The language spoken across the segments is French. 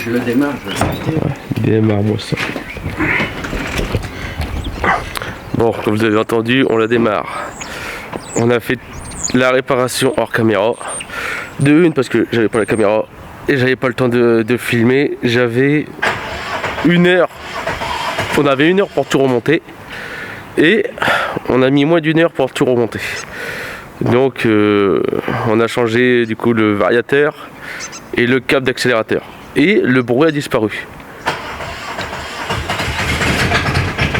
je le démarre, je vais le Ouais, démarre-moi ça. Bon, comme vous avez entendu, on la démarre. On a fait la réparation hors caméra. De une, parce que j'avais pas la caméra et j'avais pas le temps de filmer. J'avais 1 heure. On avait 1 heure pour tout remonter. Et on a mis moins d'1 heure pour tout remonter. Donc on a changé du coup le variateur et le câble d'accélérateur. Et le bruit a disparu.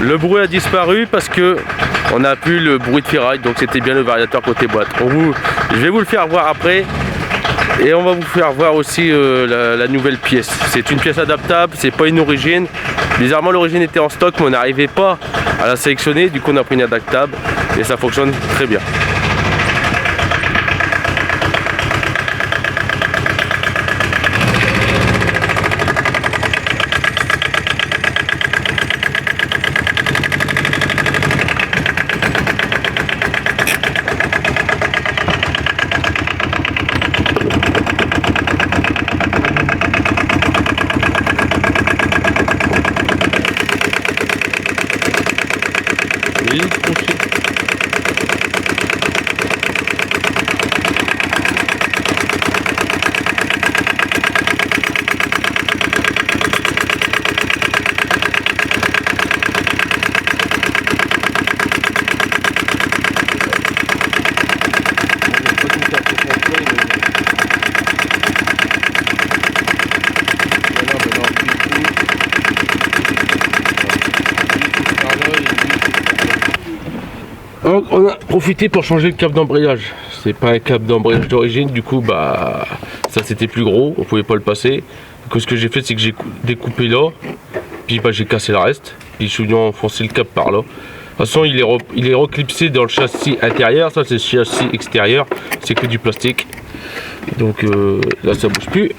Le bruit a disparu parce que on n'a plus le bruit de ferraille, donc c'était bien le variateur côté boîte. Je vais vous le faire voir après. Et on va vous faire voir aussi la nouvelle pièce. C'est une pièce adaptable, c'est pas une origine. Bizarrement l'origine était en stock mais on n'arrivait pas à la sélectionner. Du coup on a pris une adaptable et ça fonctionne très bien. Donc on a profité pour changer le câble d'embrayage. C'est pas un câble d'embrayage d'origine, du coup bah ça c'était plus gros, on pouvait pas le passer. Donc ce que j'ai fait c'est que j'ai découpé là, puis bah j'ai cassé le reste, puis je suis venu enfoncer le câble par là. De toute façon il est reclipsé dans le châssis intérieur, ça c'est le châssis extérieur, c'est que du plastique. Donc là ça bouge plus.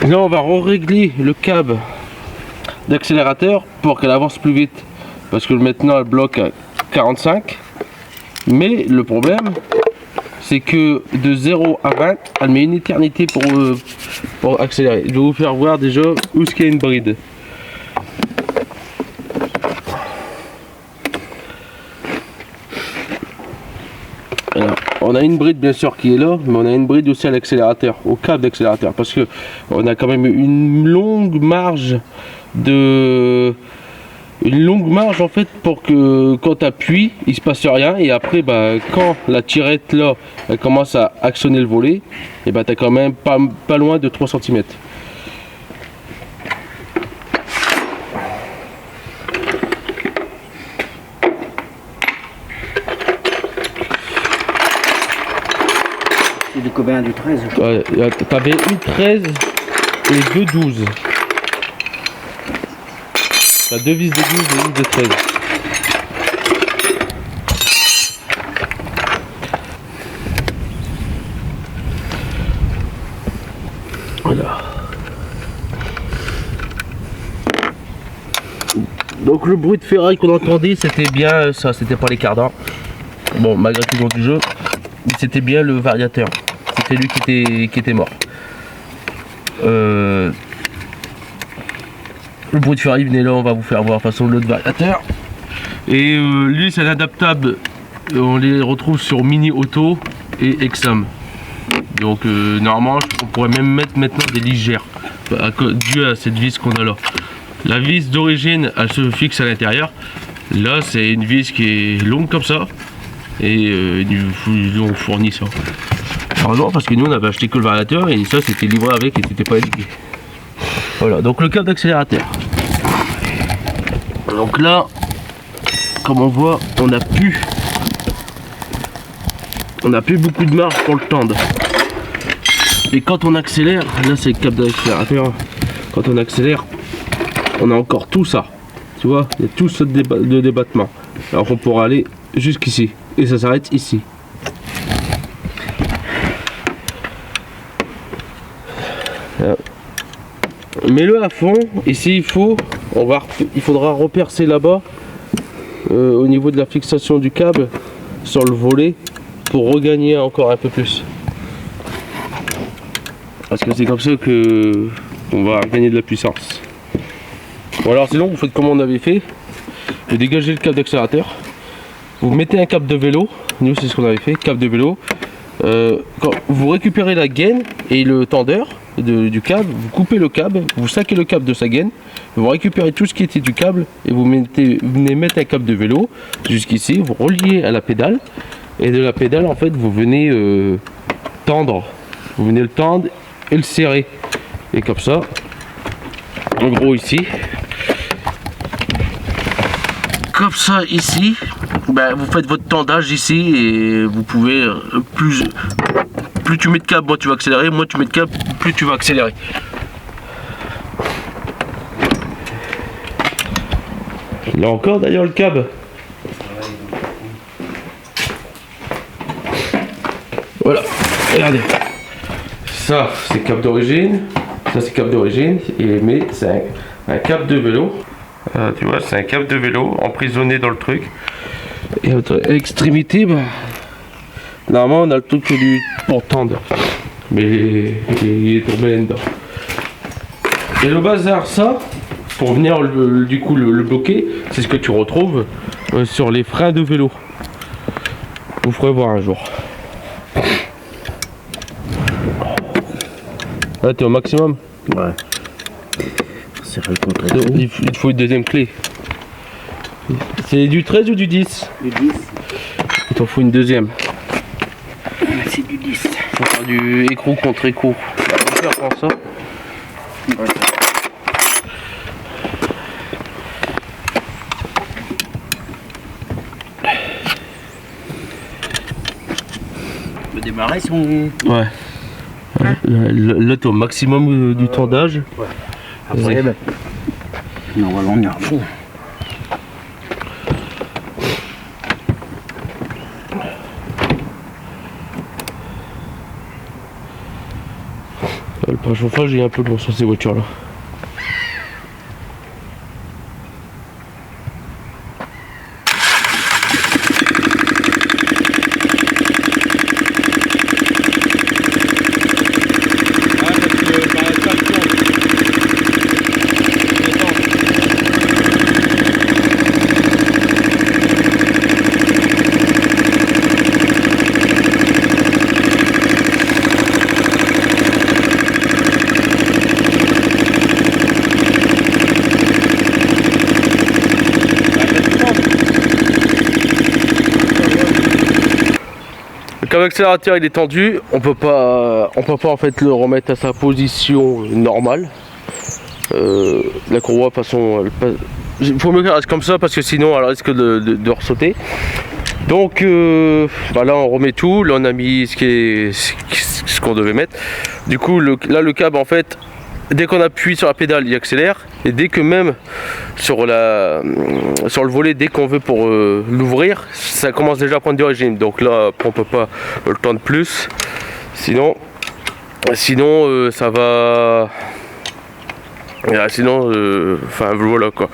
Là on va régler le câble d'accélérateur pour qu'elle avance plus vite. Parce que maintenant elle bloque à 45. Mais le problème c'est que de 0 à 20 elle met une éternité pour accélérer. Je vais vous faire voir déjà où est-ce qu'il y a une bride. Alors, on a une bride bien sûr qui est là, mais on a une bride aussi à l'accélérateur, au câble d'accélérateur, parce que on a quand même une longue marge en fait pour que quand tu appuies il se passe rien, et après bah, quand la tirette là elle commence à actionner le volet, et bah tu as quand même pas loin de 3 cm. C'est du combien, du 13? Ouais, t'avais une 13 et 2 12. T'as 2 vis de 12 et une de 13. Voilà. Donc le bruit de ferraille qu'on entendait c'était bien ça, c'était pas les cardans. Bon, malgré tout du jeu, c'était bien le variateur. C'était lui qui était mort. Le bruit de ferraille venez là, on va vous faire voir façon l'autre variateur. Et lui c'est un adaptable, on les retrouve sur Mini Auto et Exam. Donc normalement on pourrait même mettre maintenant des légères dû à cette vis qu'on a là. La vis d'origine elle se fixe à l'intérieur. Là c'est une vis qui est longue comme ça et on fournit ça. Alors non, parce que nous on avait acheté que le variateur et ça c'était livré avec et c'était pas éduqué. Voilà, donc le câble d'accélérateur. Donc là, comme on voit, on n'a plus beaucoup de marge pour le tendre. Et quand on accélère, là c'est le câble d'accélérateur. Quand on accélère, on a encore tout ça. Tu vois, il y a tout ce de débattement. Alors on pourra aller jusqu'ici et ça s'arrête ici. Mets-le à fond. Ici il faudra repercer là-bas au niveau de la fixation du câble sur le volet pour regagner encore un peu plus. Parce que c'est comme ça que on va gagner de la puissance. Bon alors sinon vous faites comme on avait fait, vous dégagez le câble d'accélérateur, vous mettez un câble de vélo, nous c'est ce qu'on avait fait, câble de vélo, quand vous récupérez la gaine et le tendeur du câble, vous coupez le câble, vous saquez le câble de sa gaine, vous récupérez tout ce qui était du câble et vous venez mettre un câble de vélo jusqu'ici, vous reliez à la pédale et de la pédale en fait vous venez tendre, vous venez le tendre et le serrer et comme ça, en gros ici, comme ça ici, ben, vous faites votre tendage ici et vous pouvez plus tu mets de câble, moins tu vas accélérer, moins tu mets de câble, plus tu vas accélérer. Là encore d'ailleurs le câble. Voilà, regardez. Ça c'est câble d'origine, ça c'est câble d'origine, mais c'est un câble de vélo. Tu vois, c'est un câble de vélo emprisonné dans le truc. Et à l'autre extrémité, bah, normalement on a le truc pour tendre. Mais il est tombé dedans. Et le bazar, ça, pour venir du coup le bloquer, c'est ce que tu retrouves sur les freins de vélo. Vous ferez voir un jour. Là t'es au maximum. Ouais. Il te faut une deuxième clé. C'est du 13 ou du 10? Du 10. Il t'en faut une deuxième. C'est du 10. Faut faire du écrou contre écrou. On va faire comme ça. Ouais. On peut démarrer si on... Ouais. Là t'es au maximum du tendage. Ouais. Après, ben, normalement on est à fond. Le préchauffage est un peu long sur ces voitures là. Comme l'accélérateur il est tendu, on peut pas en fait le remettre à sa position normale. La courroie de toute façon, il faut mieux qu'elle reste comme ça parce que sinon elle risque de ressauter. Donc bah là on remet tout, là on a mis ce qu'on devait mettre. Du coup là le câble en fait, dès qu'on appuie sur la pédale il accélère et dès que même sur le volet, dès qu'on veut pour l'ouvrir, ça commence déjà à prendre du régime. Donc là on peut pas le tendre plus, sinon ça va, sinon enfin voilà quoi.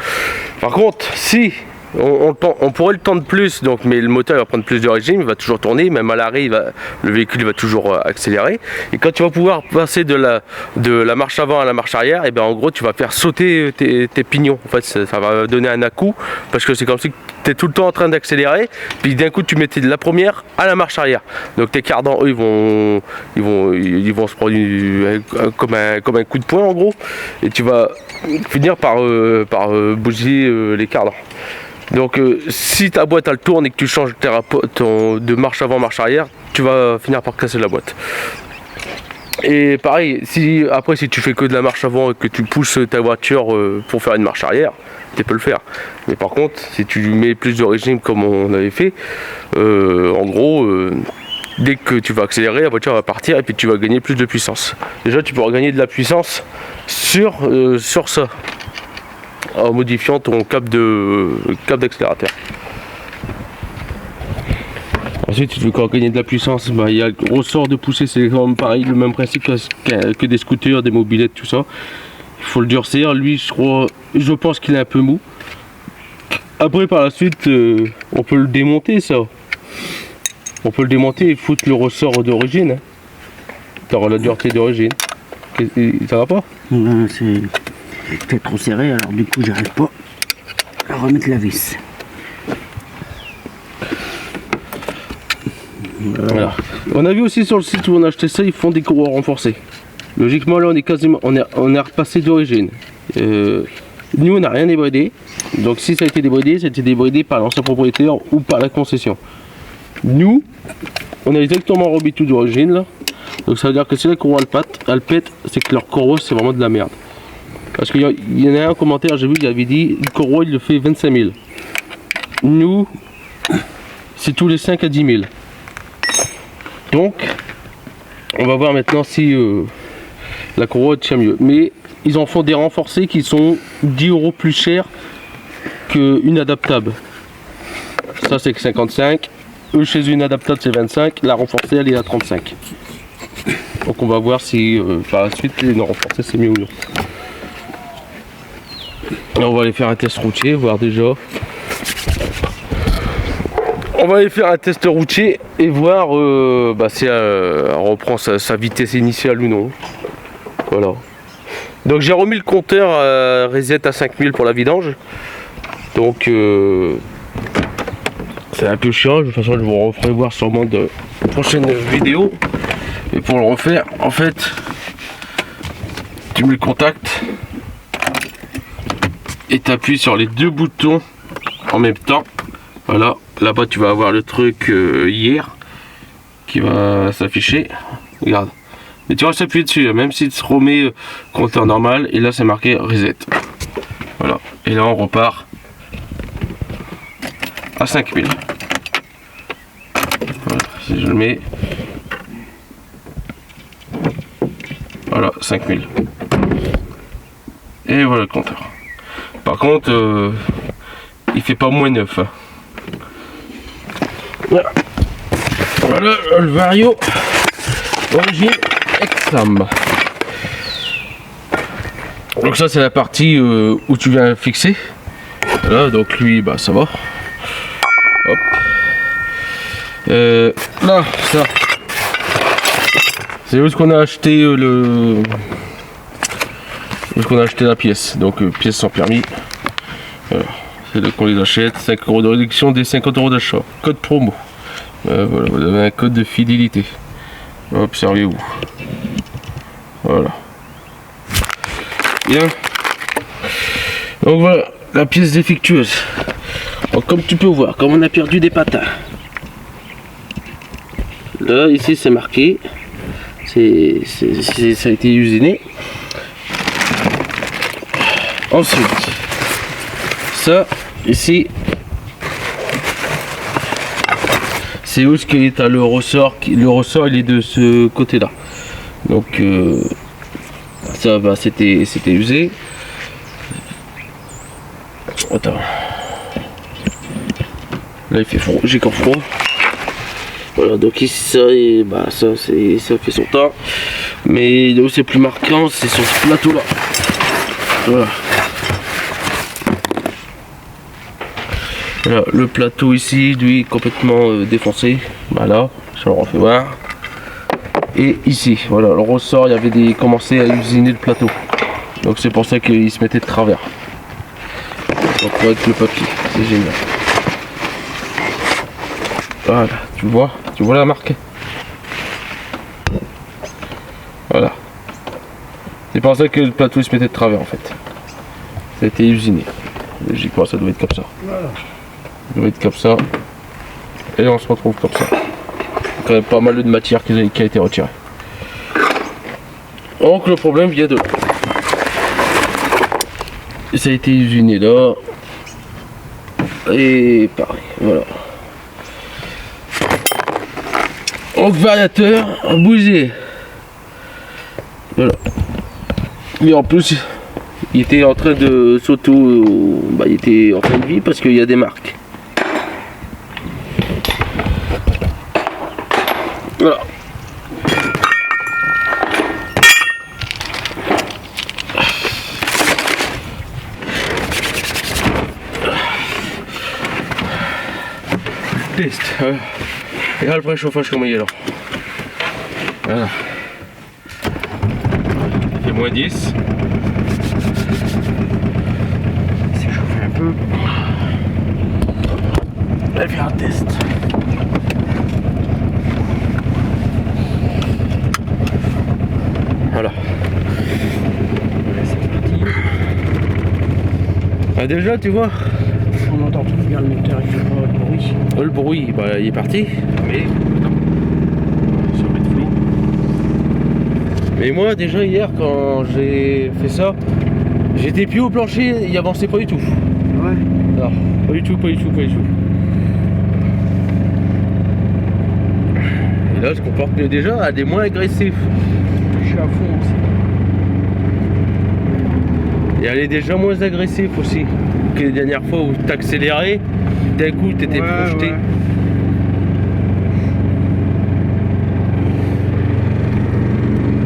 Par contre si on pourrait le tendre plus, donc, mais le moteur il va prendre plus de régime, il va toujours tourner, même à l'arrêt le véhicule va toujours accélérer. Et quand tu vas pouvoir passer de la marche avant à la marche arrière, et bien en gros tu vas faire sauter tes pignons. En fait ça va donner un à-coup, parce que c'est comme si tu es tout le temps en train d'accélérer, puis d'un coup tu mettais de la première à la marche arrière. Donc tes cardans eux ils vont se prendre comme un coup de poing en gros, et tu vas finir par bousiller les cardans. Donc si ta boîte elle tourne et que tu changes de marche avant marche arrière, tu vas finir par casser la boîte. Et pareil, si tu fais que de la marche avant et que tu pousses ta voiture pour faire une marche arrière, tu peux le faire. Mais par contre, si tu mets plus de régime comme on avait fait, en gros, dès que tu vas accélérer, la voiture va partir et puis tu vas gagner plus de puissance. Déjà tu pourras gagner de la puissance sur ça, en modifiant ton câble d'accélérateur. Ensuite, tu veux encore gagner de la puissance, il y a le ressort de poussée, c'est quand même pareil, le même principe que des scooters, des mobylettes, tout ça. Il faut le durcir, lui je pense qu'il est un peu mou. Après par la suite, on peut le démonter ça. On peut le démonter et foutre le ressort d'origine. Tu auras la dureté d'origine. Ça va pas? C'est trop serré, alors du coup j'arrive pas à remettre la vis. Voilà. On a vu aussi sur le site où on a acheté ça, ils font des courroies renforcées. Logiquement là on est quasiment, on est repassé d'origine. Nous on n'a rien débridé. Donc si ça a été débridé, c'était débridé par l'ancien propriétaire ou par la concession. Nous, on a exactement remis tout d'origine là. Donc ça veut dire que si la courroie elle pète, c'est que leur courroie c'est vraiment de la merde. Parce qu'il y en a un commentaire, j'ai vu, il avait dit une courroie il le fait 25 000. Nous, c'est tous les 5 à 10 000. Donc, on va voir maintenant si la courroie tient mieux. Mais ils en font des renforcés qui sont 10 € plus chers qu'une adaptable. Ça c'est que 55. Eux chez une adaptable c'est 25. La renforcée elle est à 35. Donc on va voir si par la suite les non renforcés c'est mieux ou non. Et on va aller faire un test routier, voir déjà. On va aller faire un test routier et voir si elle reprend sa vitesse initiale ou non. Voilà. Donc j'ai remis le compteur reset à 5000 pour la vidange. Donc c'est un peu chiant. De toute façon je vous referai voir sûrement de prochaines vidéos. Et pour le refaire, en fait, tu mets le contact et tu appuies sur les deux boutons en même temps. Voilà, là-bas tu vas avoir le truc hier qui va s'afficher. Regarde. Mais tu vas s'appuyer dessus, même si tu se remet compteur normal, et là c'est marqué reset. Voilà, et là on repart à 5000. Voilà, si je le mets. Voilà, 5000. Et voilà le compteur. Par contre, il fait pas moins 9. Voilà. Voilà le Vario origine Exam. Donc ça c'est la partie où tu viens fixer. Voilà, donc lui bah ça va. Hop. Là, ça. C'est où est-ce qu'on a acheté où est-ce qu'on a acheté la pièce. Donc pièce sans permis. Voilà. C'est là qu'on les achète. 5 € de réduction des 50 € d'achat. Code promo. Voilà, vous avez un code de fidélité. Observez-vous. Voilà. Bien. Donc voilà, la pièce défectueuse. Donc, comme tu peux voir, comme on a perdu des patins. Là, ici, c'est marqué. Ça a été usiné. Ensuite, ça, ici, c'est où ce qu'il est à le ressort. Le ressort, il est de ce côté-là. Donc, ça, bah, c'était usé. Attends. Là, il fait froid. J'ai encore froid. Voilà, donc ici, ça, ça fait son temps. Mais là où c'est plus marquant, c'est sur ce plateau-là. Voilà. Voilà, le plateau ici, lui, complètement défoncé. Voilà, je le refais voir. Et ici, voilà, le ressort, il y avait commencé à usiner le plateau. Donc c'est pour ça qu'il se mettait de travers. Donc avec le papier, c'est génial. Voilà, tu vois la marque. Voilà. C'est pour ça que le plateau il se mettait de travers en fait. Ça a été usiné. Logiquement ça doit être comme ça. Voilà. Ça doit être comme ça. Et on se retrouve comme ça. Quand même pas mal de matière qui a été retirée. Donc le problème vient de là. Ça a été usiné là. Et pareil, voilà. Donc variateur bousillé. Voilà. Mais en plus, il était en train de il était en fin de vie parce qu'il y a des marques. Voilà. Test. Et là le préchauffage comment il est là. Voilà. fait moins 10. C'est chauffé un peu. On va faire un test. Voilà. Là, c'est parti. Ah, déjà, tu vois, On entend tout bien le moteur, il fait pas de bruit. le bruit, bah, il est parti. Mais, ça va être flou. Mais moi, déjà, hier, quand j'ai fait ça, j'étais pied au plancher, il avançait pas du tout. Ouais. Non, pas du tout, pas du tout, pas du tout. Et là, je comporte mieux déjà, elle est moins agressif. Je suis à fond aussi. Et elle est déjà moins agressive aussi que les dernières fois où t'accélérais, d'un coup t'étais projeté. Ouais.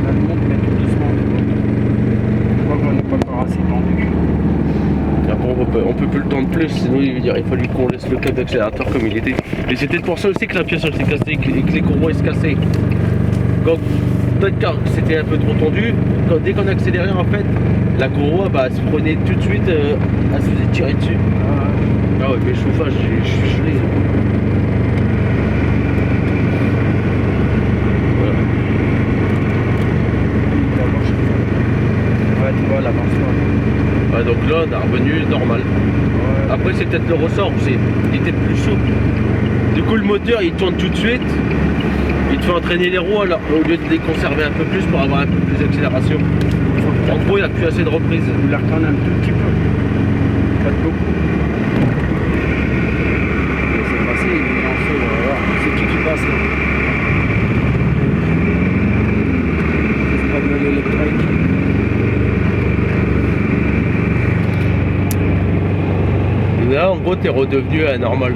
Là, le monde met tout doucement. Je crois qu'on n'est pas encore assez tendu. Après on peut plus le tendre plus, sinon il fallu qu'on laisse le câble d'accélérateur comme il était. Et c'est peut-être pour ça aussi que la pièce elle s'est cassée et que les courroies se cassaient. Quand peut-être que c'était un peu trop tendu, dès qu'on accélérait en fait, la courroie bah, se prenait tout de suite, elle se faisait tirer dessus. Ah ouais, mais chauffage, je suis gelé. Voilà. Ouais, tu vois, l'avancement. Ouais, donc là on est revenu normal. Ouais. Après c'est peut-être le ressort, il était plus souple. Du coup le moteur il tourne tout de suite, il te fait entraîner les roues alors, au lieu de les conserver un peu plus pour avoir un peu plus d'accélération. En gros il n'y a plus assez de reprise. Il la retourne un tout petit peu. Pas de beaucoup. C'est passé, il est en feu, voilà. C'est qui passe là. C'est pas de l'électrique. Là en gros t'es redevenu à normal.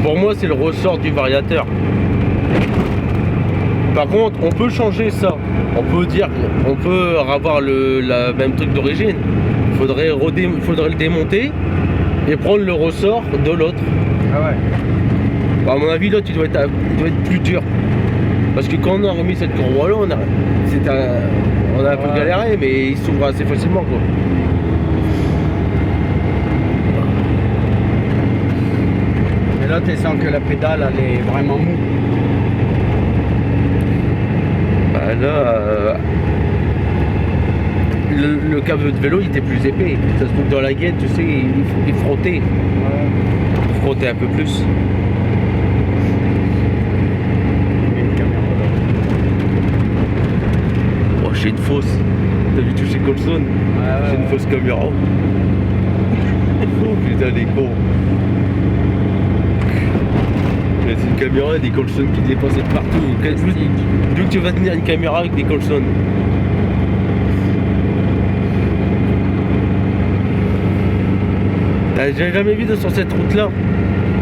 Pour moi c'est le ressort du variateur. Par contre on peut changer ça. On peut dire on peut avoir la même truc d'origine. Faudrait le démonter et prendre le ressort de l'autre. Ah ouais. À mon avis l'autre il doit être plus dur. Parce que quand on a remis cette courroie là on a un peu galéré mais il s'ouvre assez facilement quoi. Et là tu sens que la pédale elle est vraiment mou. Bah là le câble de vélo il était plus épais. Ça se trouve dans la gaine tu sais il frottait. Ouais. Il frottait un peu plus. Oh j'ai une fausse. T'as vu toucher Colson? J'ai une fausse caméra. Oh putain les cons. C'est une caméra et des Colson qui dépassaient de partout. D'où que tu vas tenir une caméra avec des Colson? J'ai jamais vu sur cette route là.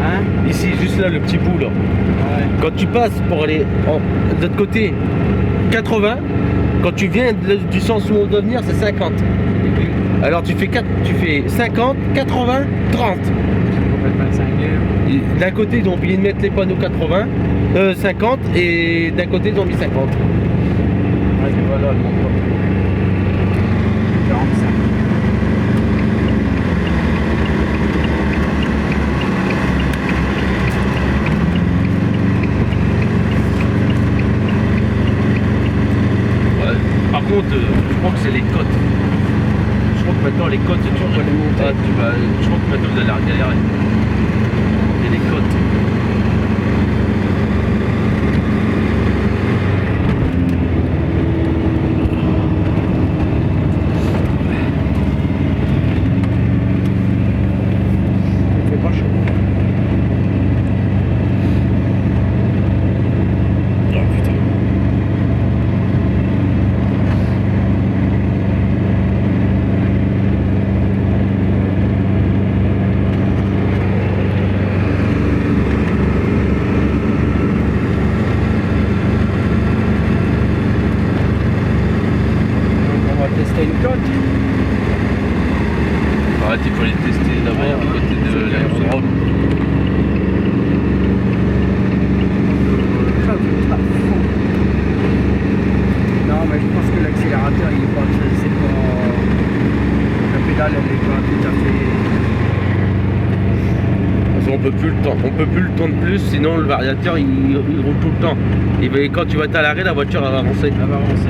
Hein? Ici, juste là, le petit bout là. Ouais. Quand tu passes pour aller de l'autre côté, 80. Quand tu viens du sens où on doit venir, c'est 50. Alors tu fais 50, 80, 30. Complètement cinglé. D'un côté, ils ont oublié de mettre les panneaux 50 et d'un côté, ils ont mis 50. Ouais, voilà, le montre. 45. Par contre, je crois que c'est les côtes. Je crois que maintenant les côtes, tu vas les monter. Je crois que maintenant vous allez galérer. Et les côtes. Il fait pas chaud. Oh putain. Tester une côte. Arrête, il faut les tester d'abord à côté de l'aérodrome. Non, mais je pense que l'accélérateur il est pas très plus le temps. On peut plus le temps de plus, sinon le variateur il roule tout le temps. Et quand tu vas être à l'arrêt, la voiture elle va avancer. Elle va avancer.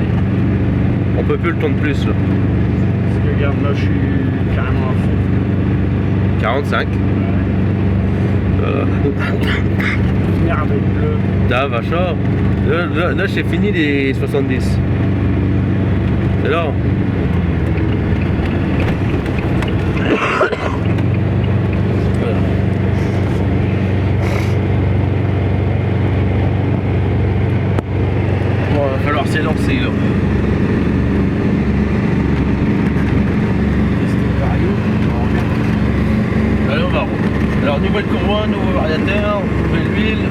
On peut plus le temps de plus là. Parce que regarde, là je suis carrément à fond. 45. Merde, bleu. Là, vachement. Là j'ai fini les 70. C'est là. Bon, va falloir s'élancer là. Allez, on va. Alors, nouvelle courroie, nouveau variateur, nouvelle huile.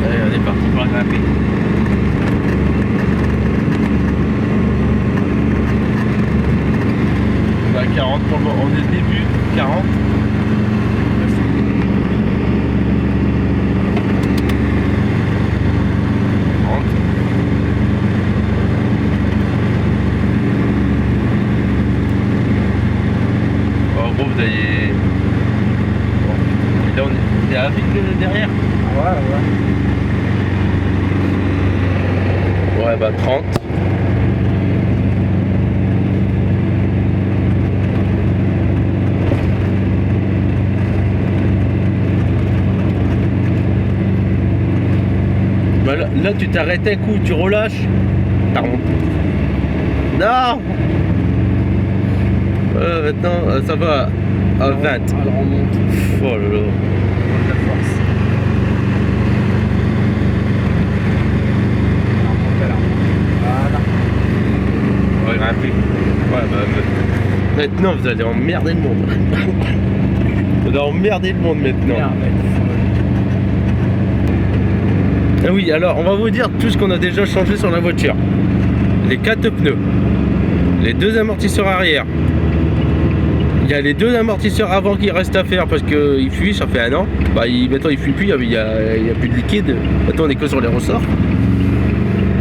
Allez, on est parti pour grimper. Bah, 40 pour le moment, on est le début, 40. Là on est à la ville derrière. Ouais, bah 30. Bah là tu t'arrêtes un coup, tu relâches, t'as remonté. Non. Maintenant ça va à 20. Elle remonte. Oh là là. La force. Elle remonte. Voilà. On va grimper. Ouais, bah, maintenant vous allez emmerder le monde. Vous allez emmerder le monde maintenant. Merde, Ah oui, alors on va vous dire tout ce qu'on a déjà changé sur la voiture. Les 4 pneus, les 2 amortisseurs arrière. Il y a les 2 amortisseurs avant qui restent à faire parce qu'ils fuient, ça fait 1 an. Bah, maintenant ils fuient plus, il n'y a plus de liquide. Maintenant on est que sur les ressorts.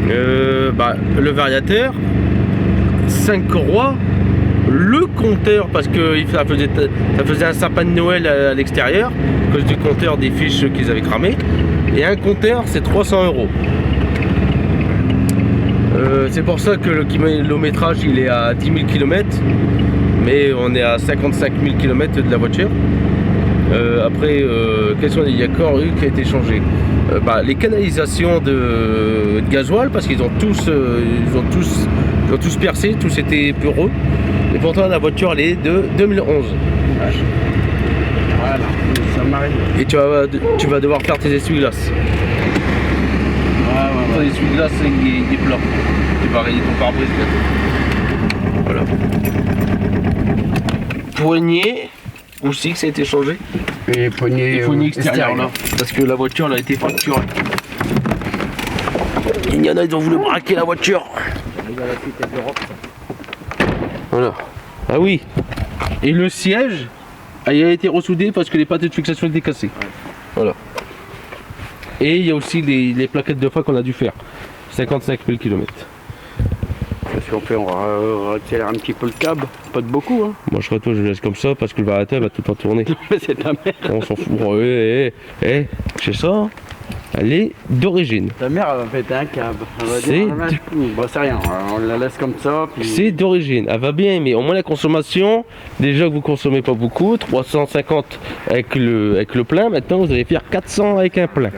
Le variateur, 5 courroies, le compteur parce que ça faisait un sapin de Noël à l'extérieur à cause du compteur des fiches qu'ils avaient cramé. Et un compteur c'est 300 €. C'est pour ça que le kilométrage il est à 10 000 km. Mais on est à 55 000 km de la voiture. Après, il y a encore eu qui a été changé. Les canalisations de gasoil parce qu'ils ont tous percé, tous étaient peureux. Et pourtant la voiture elle est de 2011. Voilà, ça m'arrive. Et tu vas devoir faire tes essuie-glaces. Ton essuie-glaces il est plat. Tu vas rayer ton pare-brise bientôt. Voilà. Poignée aussi que ça a été changé. Et les poignées extérieures là. Parce que la voiture elle a été fracturée. Il y en a, ils ont voulu braquer la voiture. Voilà. Ah oui. Et le siège, il a été ressoudé parce que les pâtés de fixation étaient cassées. Voilà. Et il y a aussi les plaquettes de frein qu'on a dû faire. 55 000 km. Si on peut, on va accélérer un petit peu le câble, pas de beaucoup. Hein. Moi je retourne, je laisse comme ça parce que le variateur va tout le temps tourner. C'est ta mère. On s'en fout. C'est ça. Elle est d'origine. Ta mère elle va péter un câble. Elle va C'est dire, c'est rien, on la laisse comme ça. Puis... C'est d'origine, elle va bien, mais au moins la consommation, déjà que vous consommez pas beaucoup, 350 avec le plein, maintenant vous allez faire 400 avec un plein.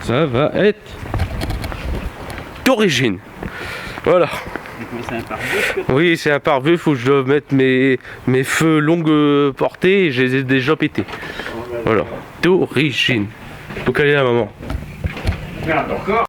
Ça va être d'origine. Voilà. C'est un pare-brise. Oui, c'est un pare-brise, faut que je dois mettre mes feux longue portée et je les ai déjà pétés. Voilà, d'origine. Faut qu'elle est là, maman. Merde, encore.